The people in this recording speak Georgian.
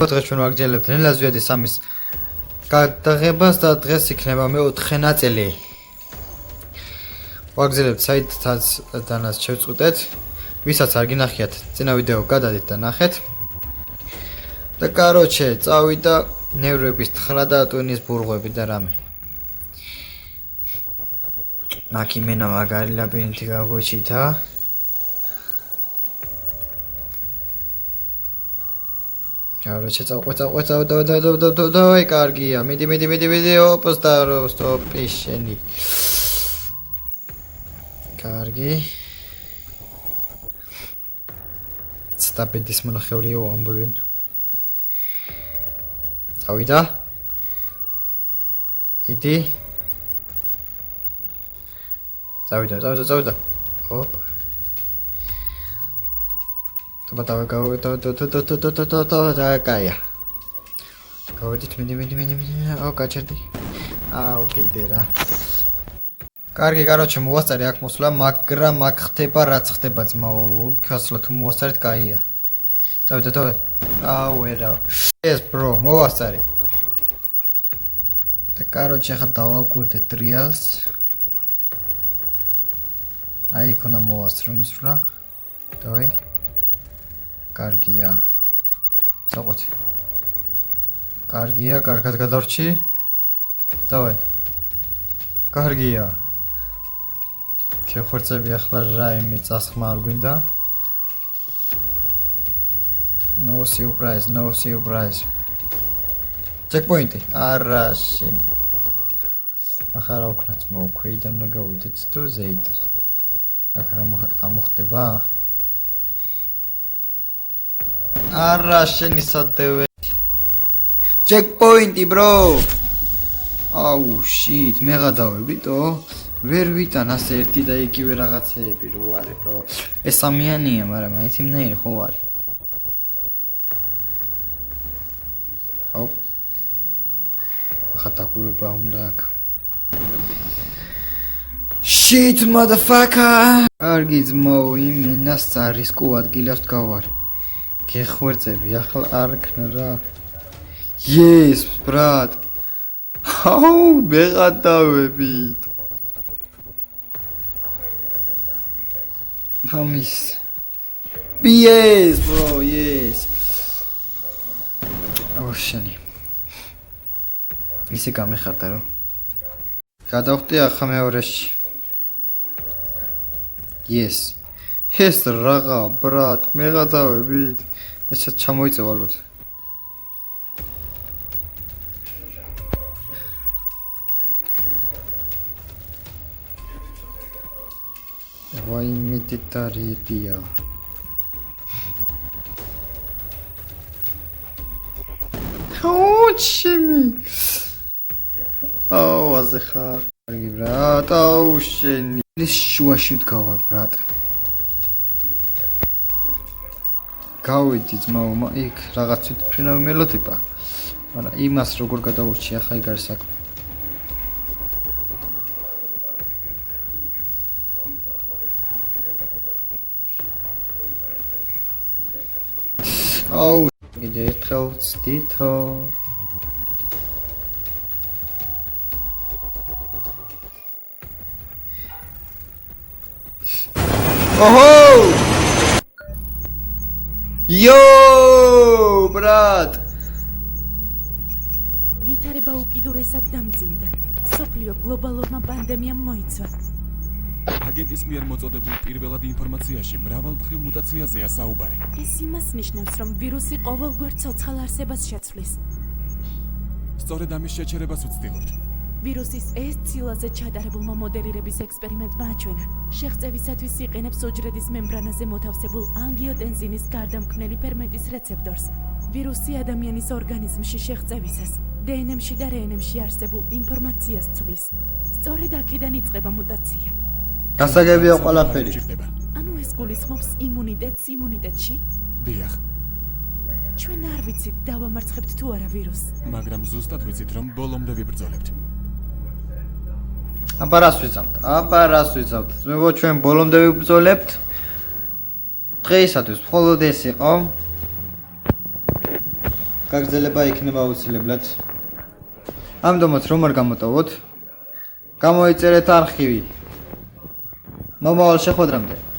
დღეს ჩვენ ვაგრძელებთ ნელა ზვიადის სამის გადაღებას და დღეს იქნება მეოთხე ნაწილი. ვაგრძელებთ საიტთაც დანას შევწყვეტეთ. ვისაც არ გინახიათ, წინა ვიდეო გადადით და ნახეთ. და კაროჩე, წავიდა ნევრების თხრა და ტვინის ბურღვები და რამე. ნაკი მენა მაგარი ლაბირინთი გაგვეჩითა. Короче, давай, каргия. Миди, опа, старо, стоп, пищени. Карги. Стапедис монахеврио амбовин. Авида. Иди. Завида. Оп. Давай, кая. Გავედით, მიდი. აუ, გაჩერდი. აუ, კიდერა. კარგი, კაროჩე, მოვასწარე აქ მოსვლა, მაგრამ აქ ხდება, რაც ხდება ძმაო. ქასლა თუ მოვასწარეთ, კაია. დავე. აუ, ერა. ეს ბრო, მოვასწარე. და კაროჩე, ხა დავაკვირდეთ ტრიალს. აი, იქ უნდა მოვასწრო მისვლა. დავე. კარგია. წაყვეთ. კარგია, კარგად გადავრჩი. დავай. კარგია. ქეხორცები ახლა რაიმე წასხმა არ გვინდა. No surprise. Checkpoint. არა შენ. ახლა რა ვქნათ მოქვეიდან უნდა გავიდეთ თუ ზეიდან. აქ რა ამოხდება? არა შენი სადევე. Checkpoint, bro. აუ, shit, მე გადავებიტო. ვერ ვიტან ასე ერთი და იგივე რაღაცეები რო არის, bro. ეს სამიანია, მაგრამ აი სიმნაირი ხო არის. აუ. ხატაკურება უნდა აქ. Shit, motherfucker. კარგი ძმაო, იმენას წარისკო ადგილას გავარ. გეხვერწები, ახლა არ ქნა რა. Yes, brat. აუ, მე გადავებით. ამის. Yes, bro, yes. აუ, შენი. ისე გამეხარდა რომ. გადავხდი ახლა მეორეში. Yes. ეს რაღა, brat, მე გადავებით. ესაც ჩამოიწევ ალბათ. ვაი მედიტარებია. ოჩიმი. აუ, აზე ხარ. კარგი ბრატ, აუ შენი. ის შუაში ვდგავა ბრატ. გავიდი ძმაო, იქ რაღაც თვითმფრინავი მელოდია. მაგრამ იმას როგორ გადაურჩი ახლა იქ არის საქმე. აუ, კიდე ერთხელ ვცდითო. ოჰო! Yo, brat! ვითარება უკიდურესად დამძიმდა. სოფლიო გლობალურმა პანდემიამ მოიცვა. აგენტის მიერ მოწოდებულ პირველად ინფორმაციაში მრავალმხრივ მუტაციაზეა საუბარი. ეს იმას ნიშნავს, რომ ვირუსი ყოველგვარ ცოცხალ არსებას შეცვლის. სწორედ ამის შეჩერებას ვცდილობთ. ვირუსის ეს ცილაზე ჩადარებულმა მოდელირების ექსპერიმენტმა აჩვენა. შეღწევისათვის იყენებს უჯრედის მემბრანაზე მოთავსებულ ანგიოტენზინის გარდამქმნელი ფერმენტის რეცეპტორს. ვირუსი ადამიანის ორგანიზმში შეღწევისას დნმ-ში და რნმ-ში არსებულ ინფორმაციას ცვლის. სწორედ აქედან იწყება მუტაცია. გასაგებია ყველაფერი. ანუ ეს გულისხმობს იმუნიტეტში? დიახ. ჩვენ არ ვიცით დავამარცხებთ თუ არა ვირუსს. მაგრამ ზუსტად ვიცით, რომ ბოლომდე ვიბრძოლებთ. აბა რას ვიზამთ? მე ვო ჩვენ ბოლომდე ვიბრძოლებთ. დღეისათვის მხოლოდ ეს იყო. გაგრძელება იქნება აუცილებლად. ამიტომაც რომ არ გამოტოვოთ, გამოიწერეთ არქივი. მომავალ შეხვედრამდე.